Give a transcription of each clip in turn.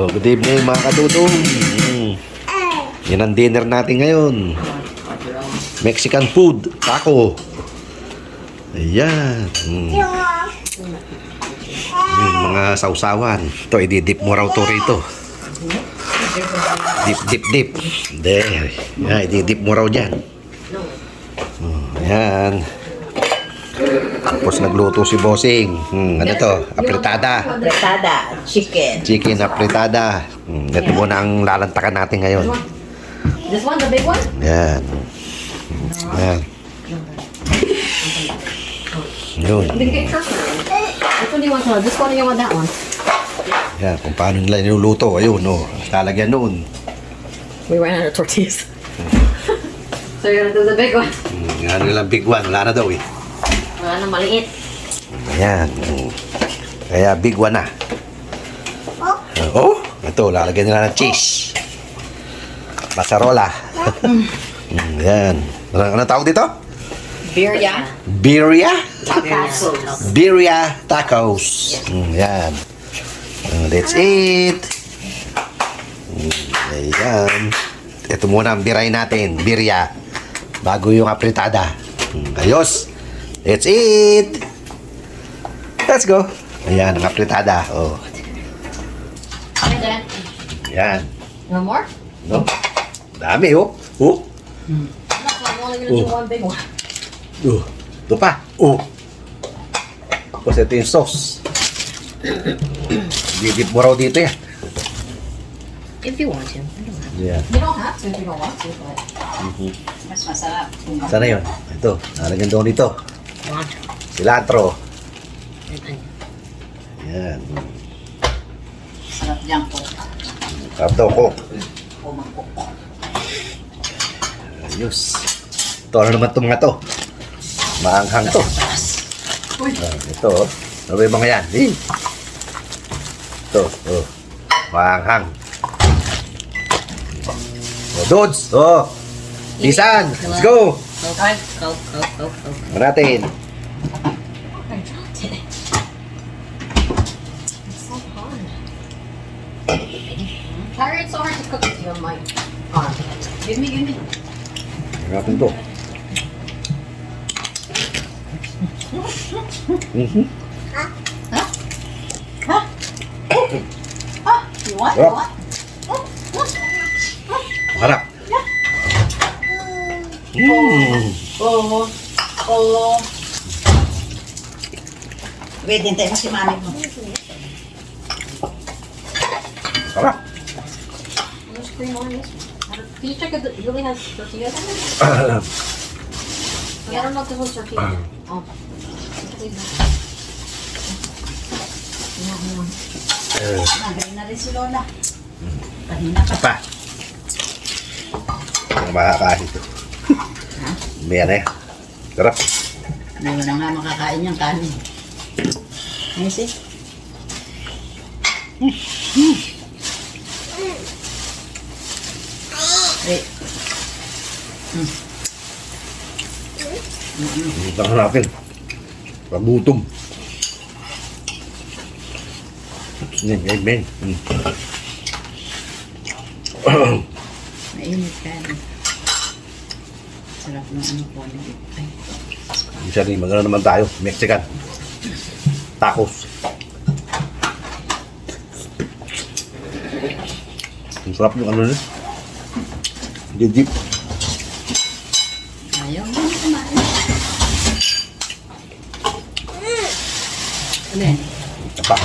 Good evening mga katutong. Yan ang dinner natin ngayon. Mexican food, taco. Ayan. Yung mga sausawan. Ito, ididip mo raw to rito. Dip. There. Yan, ididip mo raw dyan. Ayan. Tapos nagluto si Bossing. Ano to? Apritada. Apritada, chicken. Chicken apritada. Ito muna ang lalantakan natin ngayon. This one, the big one? Yan. Yan. Yun. Big picture. Which one do you want to? This one or you want that one? Yan. Kung paano nila niluluto. Ayun, no. Lalagyan noon. We ran out of tortillas. So you're gonna do the big one? Yan nilang big one. Wala na daw eh. Wala na maliit. Ayan. Kaya big one na. Oh, ito. Lalagyan nila ng cheese. Mozzarella. Yan. Ano tawag dito? Birria. Birria? Tacos. Birria tacos. Yan. That's it. Ayan. Ito muna ang biray natin. Birria. Bago yung apritada. Ayos. That's it. Let's go. Ayan, ang apritada. Oh. And then, Ayan. no more? No? Dami, oh. Oh. No, I'm only gonna do one big one. Oh. Ito pa. Oh. Tapos ito yung sauce. Didip mo raw dito yan. If you want to. I don't have to. Yeah. You don't have to if you don't want to, but mas masarap. Sana yun? Ito. Nalagyan doon dito. Cilantro. Ayan. Sarap dyan po. Sarap daw ko. O mangkok. Ayos. Ito, ano naman itong mga to? Maanghang to. Uy. Ito, oh. Ano ba yung mga yan? Eh. Ito, oh. Maanghang. Oh, dudes! Oh! Lisan! Let's go! Go. Ano natin? I dropped it. It's so hard. Carry it so hard to cook with your mic on. Give me. Ano natin to? You want? You want? Harap. Oh. Wait, hintay mo si mami mo. Harap. There's cream on this one. Can you check if it really has tortillas on it? I don't know if this one's tortillas. Oh. Nagaling na rin si Lola. Kanina pa. Pa. Ang makakain ito. May yan eh. Sarap. Hindi mo na nga makakain yung kanin. Ayun si. Wait. Ito natin. Pagutom. Yan, amen. Mainit kanin. Sarap ng ano po. Ay. Isa rin, magano naman tayo. Mexican. Tacos. Ang sarap yung ano nila. Didip. Ayaw mo na kumain. Ano yan? Apa.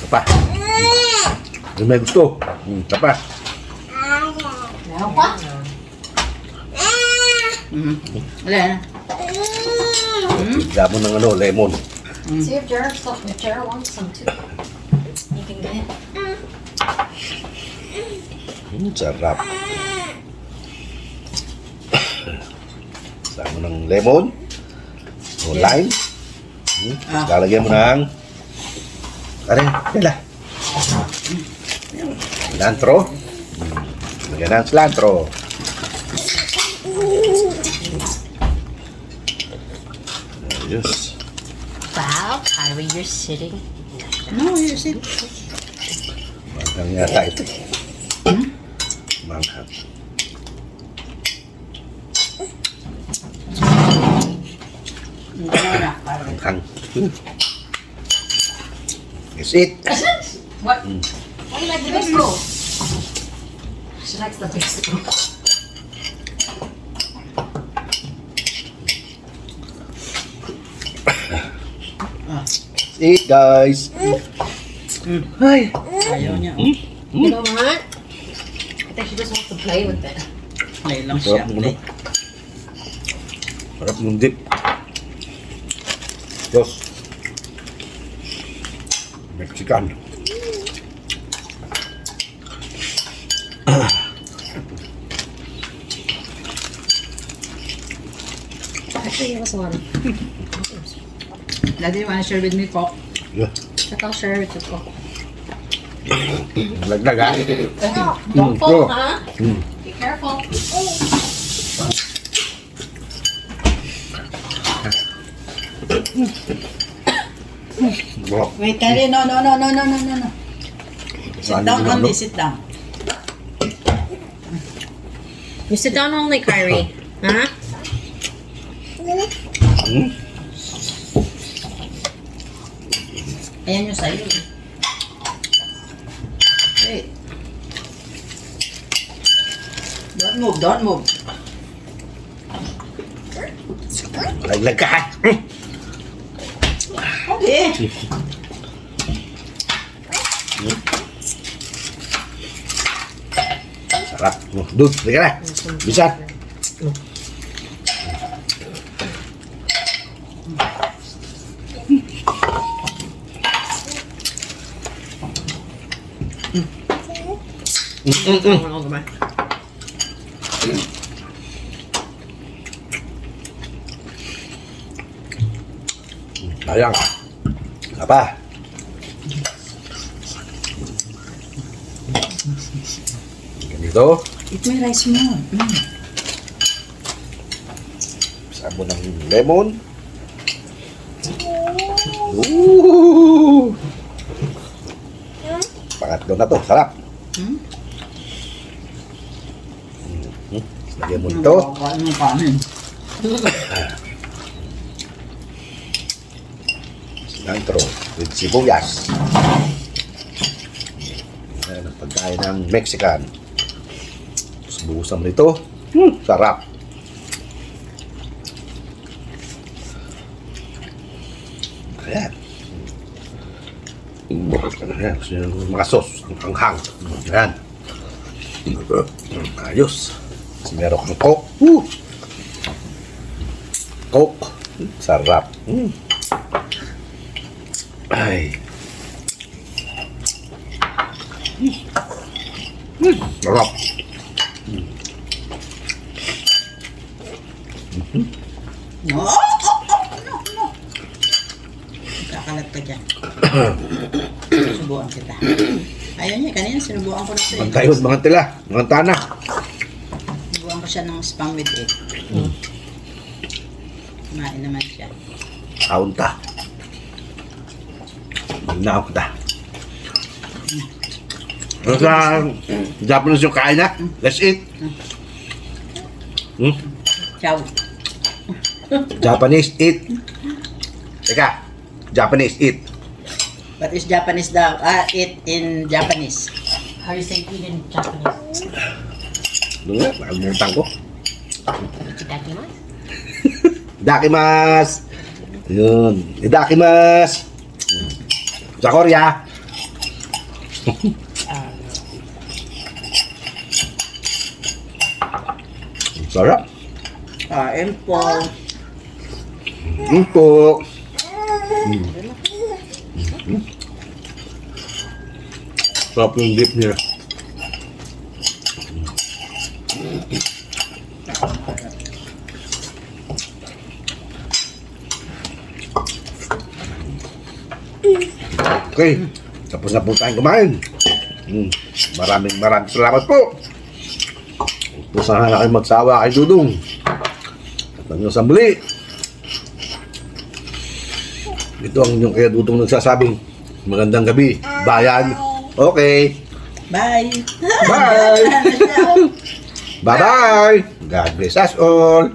Apa. Yung may gusto. Apa. Meron pa? Wala na. Bigla mo ng ano, lemon. See if Jared wants some too. You can get it. Sarap. Sama ng lemon. O lime. Tapos lalagyan mo ng Kila. Cilantro. Lagyan ng cilantro. Ayos. Wow, Kyrie, you're sitting. No, you sit. Manghang yata ito. Manghang. Hindi mo na. Manghang. That's it. What? Why do you like the bistro? She likes the bistro. That's it, guys. Ay. Ayaw niya. You know what? I think she just wants to play with it. Play lang siya. Sarap mo, Play. Sarap ng dip. Diyos. Mexican. Actually, it was one. Daddy, you wanna share with me, Coke? Yeah. Check out share it with Coco. Lagdag ha. Don't fall, go. huh? Be careful. Bro. Wait, Daddy, no. Sit down only, sit down. You sit down only, Kyrie. Huh? Ayan yung sa'yo. Wait. Don't move. Laglag ka ha. Okay. Sarap. Dude, halika na. Bisan. Sayang. Apa? Ganito. Eat my rice mo. Sabon ng lemon. Ooh. Pangatlo na to. Sarap. Hmm? Lagyan mo nito. Kain mo kanin. Cilantro with sibuyas. Ayan ang pagkain ng Mexican. Tapos buhusan mo nito. Sarap. Ayan. Ayan. Gusto nyo ng mga sauce. Ang hanghang. Ayan. Ayos. Tapos meron kang Coke. Coke. Sarap. Ay. Sarap. No. Kakalat ka dyan. Subuan kita. Ayaw niya, kanina sinubuan ko na siya. Mga tayod, mga tila, mga tana. Sinubuan ko siya ng spam with egg. Kumain naman siya. Kaunta. Magnaok ta. Ano sa Japanese yung kain na? Let's eat. Ciao. Japanese eat. Teka, Japanese eat. What is Japanese daw? Eat in Japanese. How do you say eat in Japanese? Doon nga, nakalimutan ko. Itadakimasu? Dakimasu. Yun. Dakimasu. Sa Korea. Sarap. Kain po. Yun po. Sarap yung dip niya. Okay. Tapos na po tayong kumain. Maraming salamat po. Kung sana na kayo magsawa kay Dudong. At hanggang sa muli. Ito ang inyong kaya Dudong nagsasabing magandang gabi, bayan. Okay. Bye! Bye! Bye-bye! God bless us all!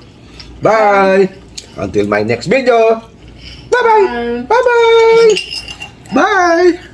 Bye! Until my next video! Bye-bye! Bye-bye! Bye!